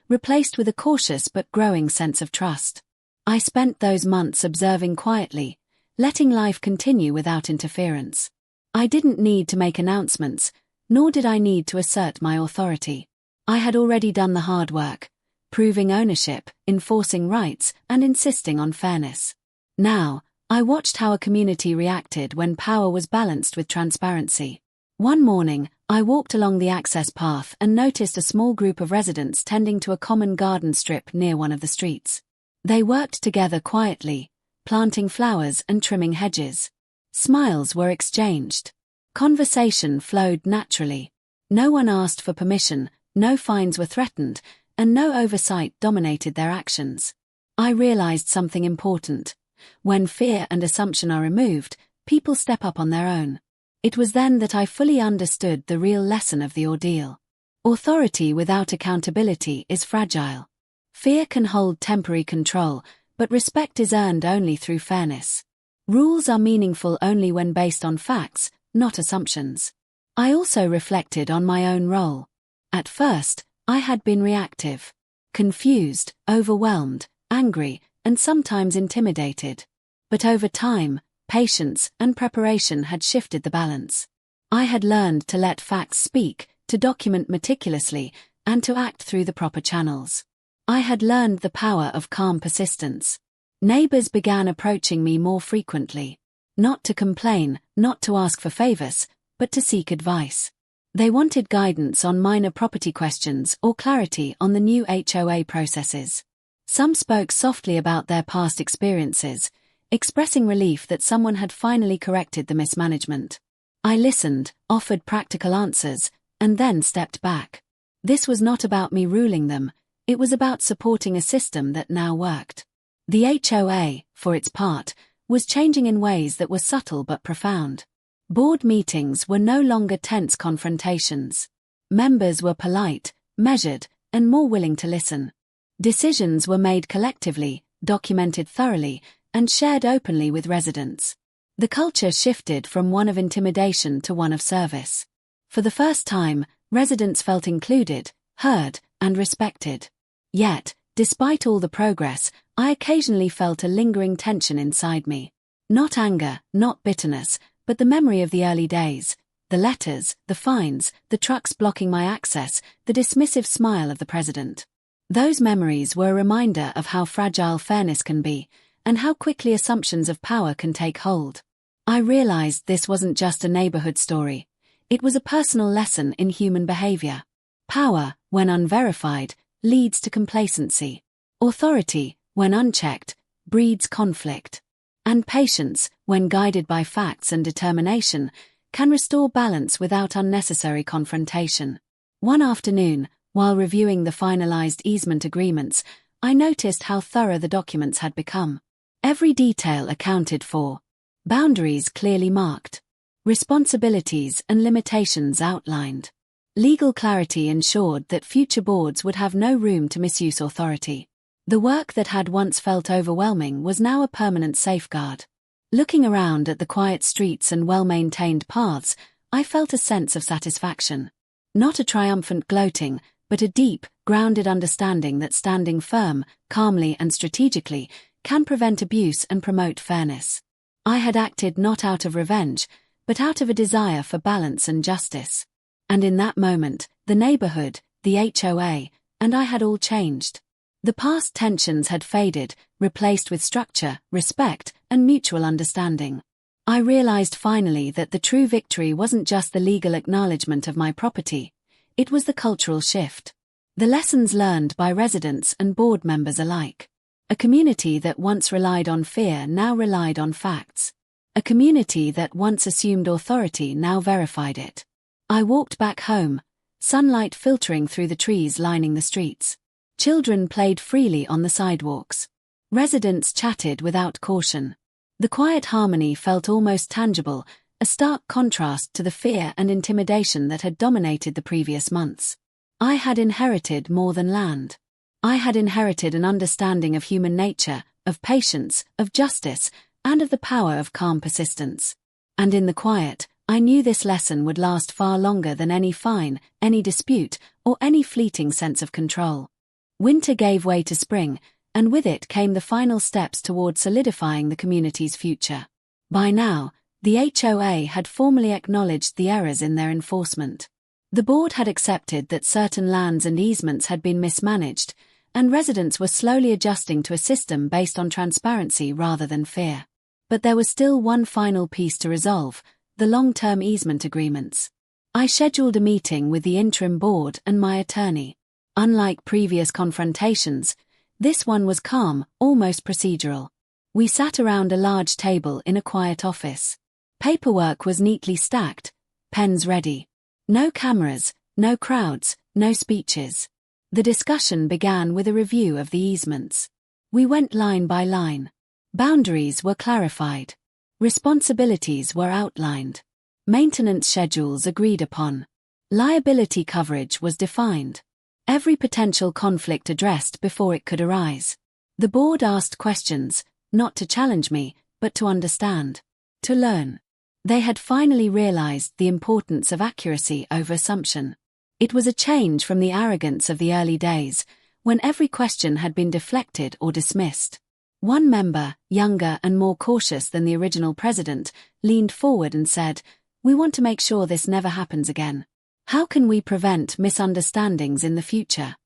replaced with a cautious but growing sense of trust. I spent those months observing quietly, letting life continue without interference. I didn't need to make announcements, nor did I need to assert my authority. I had already done the hard work, proving ownership, enforcing rights, and insisting on fairness. Now, I watched how a community reacted when power was balanced with transparency. One morning, I walked along the access path and noticed a small group of residents tending to a common garden strip near one of the streets. They worked together quietly, planting flowers and trimming hedges. Smiles were exchanged. Conversation flowed naturally. No one asked for permission, no fines were threatened, and no oversight dominated their actions. I realized something important. When fear and assumption are removed, people step up on their own. It was then that I fully understood the real lesson of the ordeal. Authority without accountability is fragile. Fear can hold temporary control, but respect is earned only through fairness. Rules are meaningful only when based on facts, not assumptions. I also reflected on my own role. At first, I had been reactive, confused, overwhelmed, angry, and sometimes intimidated. But over time, patience and preparation had shifted the balance. I had learned to let facts speak, to document meticulously, and to act through the proper channels. I had learned the power of calm persistence. Neighbors began approaching me more frequently. Not to complain, not to ask for favors, but to seek advice. They wanted guidance on minor property questions or clarity on the new HOA processes. Some spoke softly about their past experiences, expressing relief that someone had finally corrected the mismanagement. I listened, offered practical answers, and then stepped back. This was not about me ruling them, it was about supporting a system that now worked. The HOA, for its part, was changing in ways that were subtle but profound. Board meetings were no longer tense confrontations. Members were polite, measured, and more willing to listen. Decisions were made collectively, documented thoroughly, and shared openly with residents. The culture shifted from one of intimidation to one of service. For the first time, residents felt included, heard, and respected. Yet, despite all the progress, I occasionally felt a lingering tension inside me. Not anger, not bitterness, but the memory of the early days, the letters, the fines, the trucks blocking my access, the dismissive smile of the president. Those memories were a reminder of how fragile fairness can be, and how quickly assumptions of power can take hold. I realized this wasn't just a neighborhood story. It was a personal lesson in human behavior. Power, when unverified, leads to complacency. Authority, when unchecked, breeds conflict. And patience, when guided by facts and determination, can restore balance without unnecessary confrontation. One afternoon, while reviewing the finalized easement agreements, I noticed how thorough the documents had become. Every detail accounted for. Boundaries clearly marked. Responsibilities and limitations outlined. Legal clarity ensured that future boards would have no room to misuse authority. The work that had once felt overwhelming was now a permanent safeguard. Looking around at the quiet streets and well-maintained paths, I felt a sense of satisfaction. Not a triumphant gloating, but a deep, grounded understanding that standing firm, calmly and strategically, can prevent abuse and promote fairness. I had acted not out of revenge, but out of a desire for balance and justice. And in that moment, the neighborhood, the HOA, and I had all changed. The past tensions had faded, replaced with structure, respect, and mutual understanding. I realized finally that the true victory wasn't just the legal acknowledgement of my property, it was the cultural shift. The lessons learned by residents and board members alike. A community that once relied on fear now relied on facts. A community that once assumed authority now verified it. I walked back home, sunlight filtering through the trees lining the streets. Children played freely on the sidewalks. Residents chatted without caution. The quiet harmony felt almost tangible, a stark contrast to the fear and intimidation that had dominated the previous months. I had inherited more than land. I had inherited an understanding of human nature, of patience, of justice, and of the power of calm persistence. And in the quiet, I knew this lesson would last far longer than any fine, any dispute, or any fleeting sense of control. Winter gave way to spring, and with it came the final steps toward solidifying the community's future. By now, the HOA had formally acknowledged the errors in their enforcement. The board had accepted that certain lands and easements had been mismanaged, and residents were slowly adjusting to a system based on transparency rather than fear. But there was still one final piece to resolve: the long-term easement agreements. I scheduled a meeting with the interim board and my attorney. Unlike previous confrontations, this one was calm, almost procedural. We sat around a large table in a quiet office. Paperwork was neatly stacked, pens ready. No cameras, no crowds, no speeches. The discussion began with a review of the easements. We went line by line. Boundaries were clarified. Responsibilities were outlined. Maintenance schedules agreed upon. Liability coverage was defined. Every potential conflict addressed before it could arise. The board asked questions, not to challenge me, but to understand. To learn. They had finally realized the importance of accuracy over assumption. It was a change from the arrogance of the early days, when every question had been deflected or dismissed. One member, younger and more cautious than the original president, leaned forward and said, "We want to make sure this never happens again. How can we prevent misunderstandings in the future?"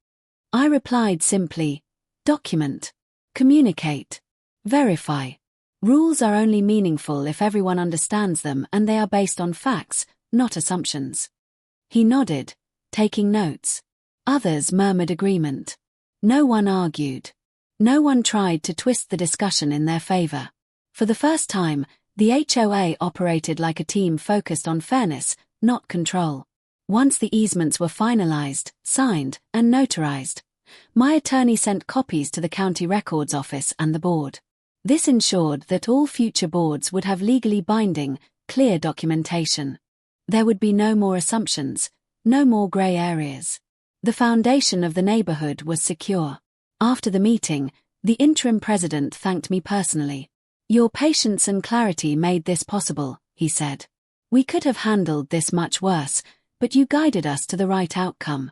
I replied simply, "Document. Communicate. Verify. Rules are only meaningful if everyone understands them and they are based on facts, not assumptions." He nodded, taking notes. Others murmured agreement. No one argued. No one tried to twist the discussion in their favor. For the first time, the HOA operated like a team focused on fairness, not control. Once the easements were finalized, signed, and notarized, my attorney sent copies to the county records office and the board. This ensured that all future boards would have legally binding, clear documentation. There would be no more assumptions, no more gray areas. The foundation of the neighborhood was secure. After the meeting, the interim president thanked me personally. "Your patience and clarity made this possible," he said. "We could have handled this much worse, but you guided us to the right outcome."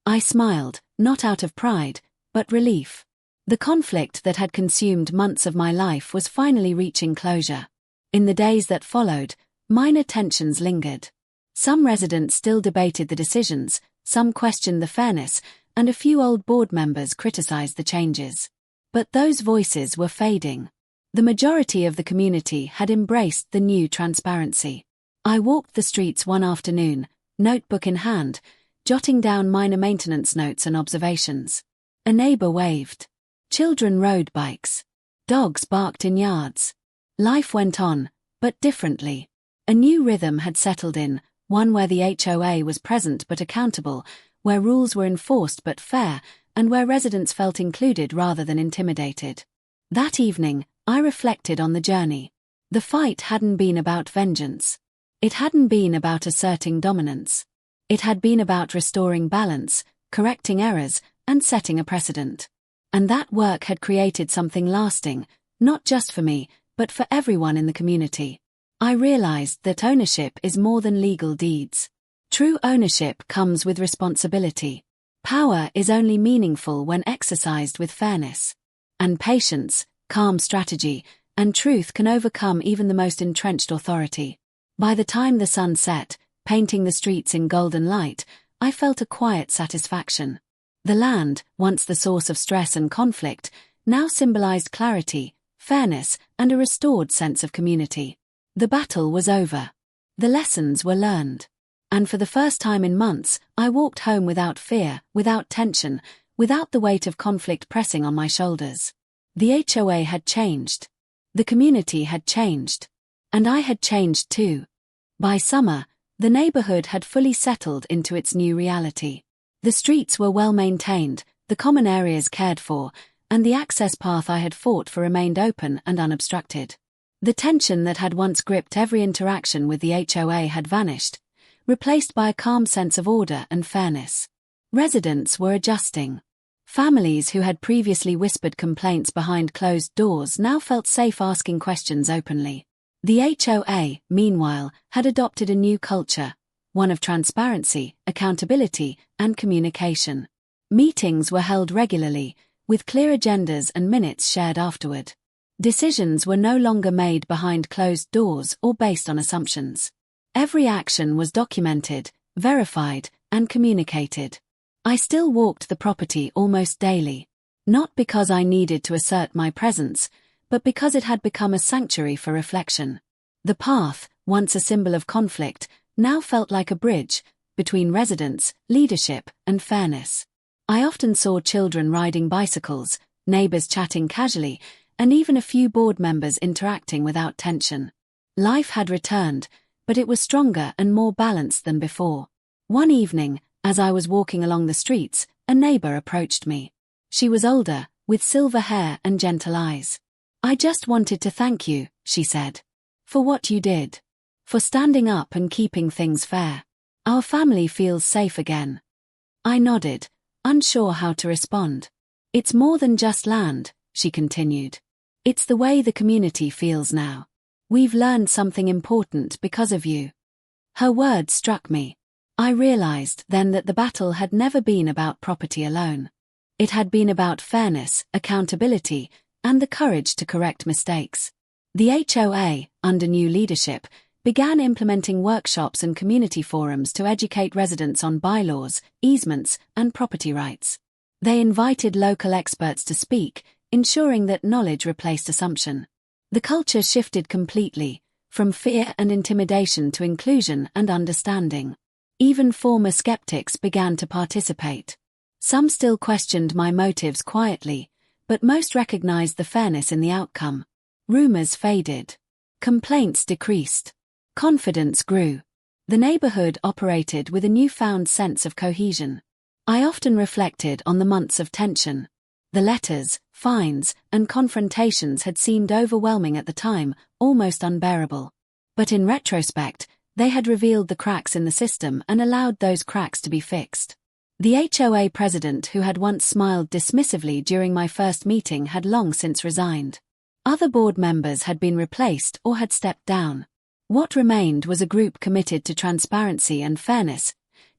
I smiled, not out of pride, but relief. The conflict that had consumed months of my life was finally reaching closure. In the days that followed, minor tensions lingered. Some residents still debated the decisions, some questioned the fairness, and a few old board members criticized the changes. But those voices were fading. The majority of the community had embraced the new transparency. I walked the streets one afternoon, notebook in hand, jotting down minor maintenance notes and observations. A neighbor waved. Children rode bikes. Dogs barked in yards. Life went on, but differently. A new rhythm had settled in, one where the HOA was present but accountable, where rules were enforced but fair, and where residents felt included rather than intimidated. That evening, I reflected on the journey. The fight hadn't been about vengeance. It hadn't been about asserting dominance. It had been about restoring balance, correcting errors, and setting a precedent. And that work had created something lasting, not just for me, but for everyone in the community. I realized that ownership is more than legal deeds. True ownership comes with responsibility. Power is only meaningful when exercised with fairness. And patience, calm strategy, and truth can overcome even the most entrenched authority. By the time the sun set, painting the streets in golden light, I felt a quiet satisfaction. The land, once the source of stress and conflict, now symbolized clarity, fairness, and a restored sense of community. The battle was over. The lessons were learned. And for the first time in months, I walked home without fear, without tension, without the weight of conflict pressing on my shoulders. The HOA had changed. The community had changed. And I had changed too. By summer, the neighborhood had fully settled into its new reality. The streets were well maintained, the common areas cared for, and the access path I had fought for remained open and unobstructed. The tension that had once gripped every interaction with the HOA had vanished, replaced by a calm sense of order and fairness. Residents were adjusting. Families who had previously whispered complaints behind closed doors now felt safe asking questions openly. The HOA, meanwhile, had adopted a new culture, one of transparency, accountability, and communication. Meetings were held regularly, with clear agendas and minutes shared afterward. Decisions were no longer made behind closed doors or based on assumptions. Every action was documented, verified, and communicated. I still walked the property almost daily, not because I needed to assert my presence, but because it had become a sanctuary for reflection. The path, once a symbol of conflict, now felt like a bridge between residents, leadership, and fairness. I often saw children riding bicycles, neighbors chatting casually, and even a few board members interacting without tension. Life had returned, but it was stronger and more balanced than before. One evening, as I was walking along the streets, a neighbor approached me. She was older, with silver hair and gentle eyes. "I just wanted to thank you," she said, "for what you did. For standing up and keeping things fair. Our family feels safe again." I nodded, unsure how to respond. "It's more than just land," she continued. "It's the way the community feels now. We've learned something important because of you." Her words struck me. I realized then that the battle had never been about property alone. It had been about fairness, accountability, and the courage to correct mistakes. The HOA, under new leadership, began implementing workshops and community forums to educate residents on bylaws, easements, and property rights. They invited local experts to speak, ensuring that knowledge replaced assumption. The culture shifted completely, from fear and intimidation to inclusion and understanding. Even former skeptics began to participate. Some still questioned my motives quietly, but most recognized the fairness in the outcome. Rumors faded. Complaints decreased. Confidence grew. The neighborhood operated with a newfound sense of cohesion. I often reflected on the months of tension. The letters, fines, and confrontations had seemed overwhelming at the time, almost unbearable. But in retrospect, they had revealed the cracks in the system and allowed those cracks to be fixed. The HOA president who had once smiled dismissively during my first meeting had long since resigned. Other board members had been replaced or had stepped down. What remained was a group committed to transparency and fairness,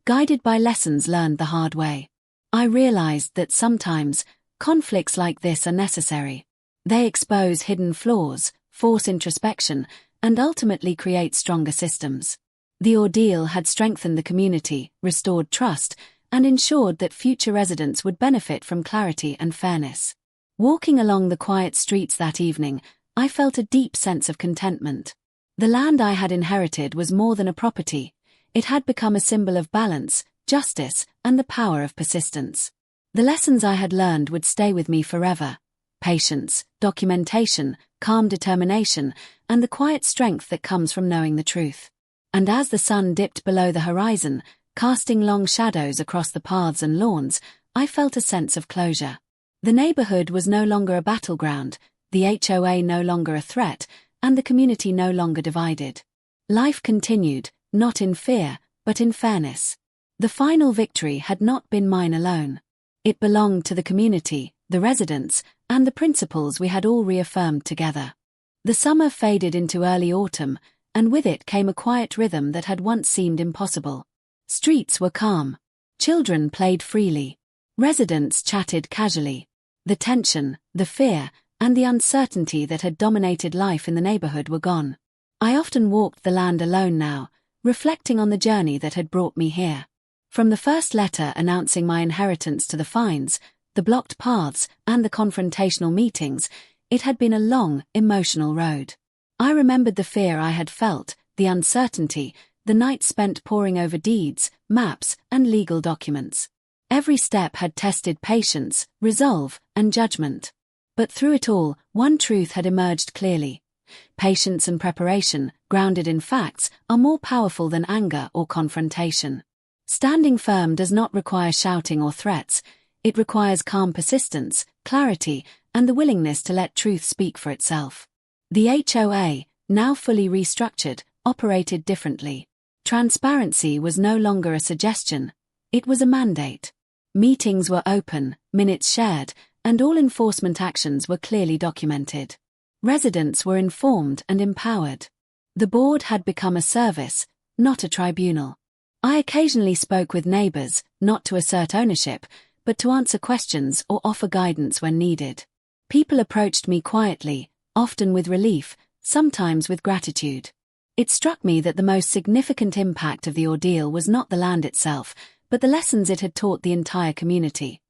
guided by lessons learned the hard way. I realized that sometimes, conflicts like this are necessary. They expose hidden flaws, force introspection, and ultimately create stronger systems. The ordeal had strengthened the community, restored trust, and ensured that future residents would benefit from clarity and fairness. Walking along the quiet streets that evening, I felt a deep sense of contentment. The land I had inherited was more than a property. It had become a symbol of balance, justice, and the power of persistence. The lessons I had learned would stay with me forever. Patience, documentation, calm determination, and the quiet strength that comes from knowing the truth. And as the sun dipped below the horizon, casting long shadows across the paths and lawns, I felt a sense of closure. The neighborhood was no longer a battleground, the HOA no longer a threat, and the community no longer divided. Life continued, not in fear, but in fairness. The final victory had not been mine alone. It belonged to the community, the residents, and the principles we had all reaffirmed together. The summer faded into early autumn, and with it came a quiet rhythm that had once seemed impossible. Streets were calm. Children played freely. Residents chatted casually. The tension, the fear, and the uncertainty that had dominated life in the neighborhood were gone. I often walked the land alone now, reflecting on the journey that had brought me here. From the first letter announcing my inheritance to the fines, the blocked paths, and the confrontational meetings, it had been a long, emotional road. I remembered the fear I had felt, the uncertainty, the nights spent poring over deeds, maps, and legal documents. Every step had tested patience, resolve, and judgment. But through it all, one truth had emerged clearly. Patience and preparation, grounded in facts, are more powerful than anger or confrontation. Standing firm does not require shouting or threats. It requires calm persistence, clarity, and the willingness to let truth speak for itself. The HOA, now fully restructured, operated differently. Transparency was no longer a suggestion. It was a mandate. Meetings were open, minutes shared, and all enforcement actions were clearly documented. Residents were informed and empowered. The board had become a service, not a tribunal. I occasionally spoke with neighbors, not to assert ownership, but to answer questions or offer guidance when needed. People approached me quietly, often with relief, sometimes with gratitude. It struck me that the most significant impact of the ordeal was not the land itself, but the lessons it had taught the entire community.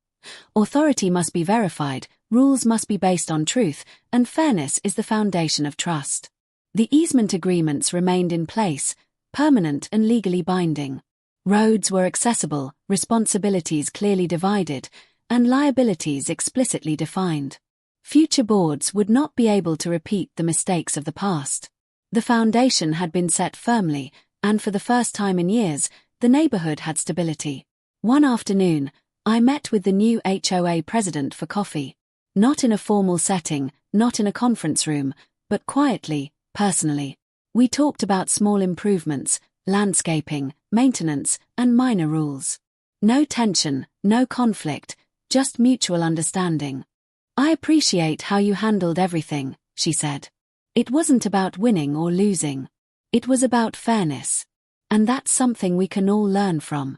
Authority must be verified, rules must be based on truth, and fairness is the foundation of trust. The easement agreements remained in place, permanent and legally binding. Roads were accessible, responsibilities clearly divided, and liabilities explicitly defined. Future boards would not be able to repeat the mistakes of the past. The foundation had been set firmly, and for the first time in years, the neighborhood had stability. One afternoon, I met with the new HOA president for coffee. Not in a formal setting, not in a conference room, but quietly, personally. We talked about small improvements, landscaping, maintenance, and minor rules. No tension, no conflict, just mutual understanding. "I appreciate how you handled everything," she said. "It wasn't about winning or losing. It was about fairness. And that's something we can all learn from."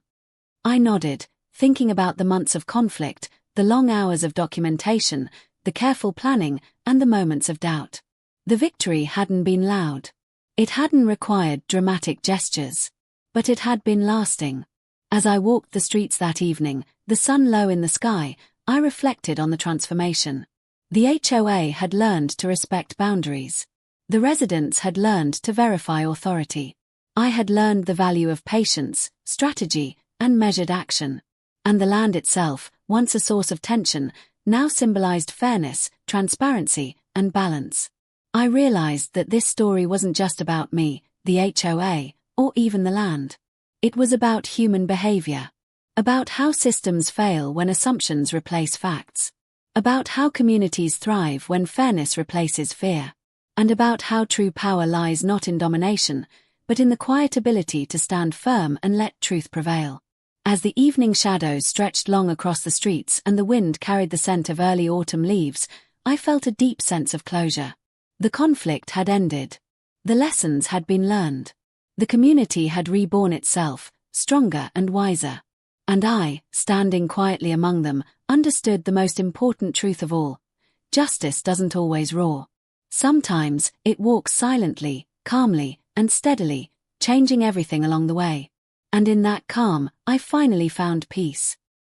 I nodded, thinking about the months of conflict, the long hours of documentation, the careful planning, and the moments of doubt. The victory hadn't been loud. It hadn't required dramatic gestures. But it had been lasting. As I walked the streets that evening, the sun low in the sky, I reflected on the transformation. The HOA had learned to respect boundaries. The residents had learned to verify authority. I had learned the value of patience, strategy, and measured action. And the land itself, once a source of tension, now symbolized fairness, transparency, and balance. I realized that this story wasn't just about me, the HOA, or even the land. It was about human behavior. About how systems fail when assumptions replace facts. About how communities thrive when fairness replaces fear. And about how true power lies not in domination, but in the quiet ability to stand firm and let truth prevail. As the evening shadows stretched long across the streets and the wind carried the scent of early autumn leaves, I felt a deep sense of closure. The conflict had ended. The lessons had been learned. The community had reborn itself, stronger and wiser. And I, standing quietly among them, understood the most important truth of all. Justice doesn't always roar. Sometimes, it walks silently, calmly, and steadily, changing everything along the way. And in that calm, I finally found peace.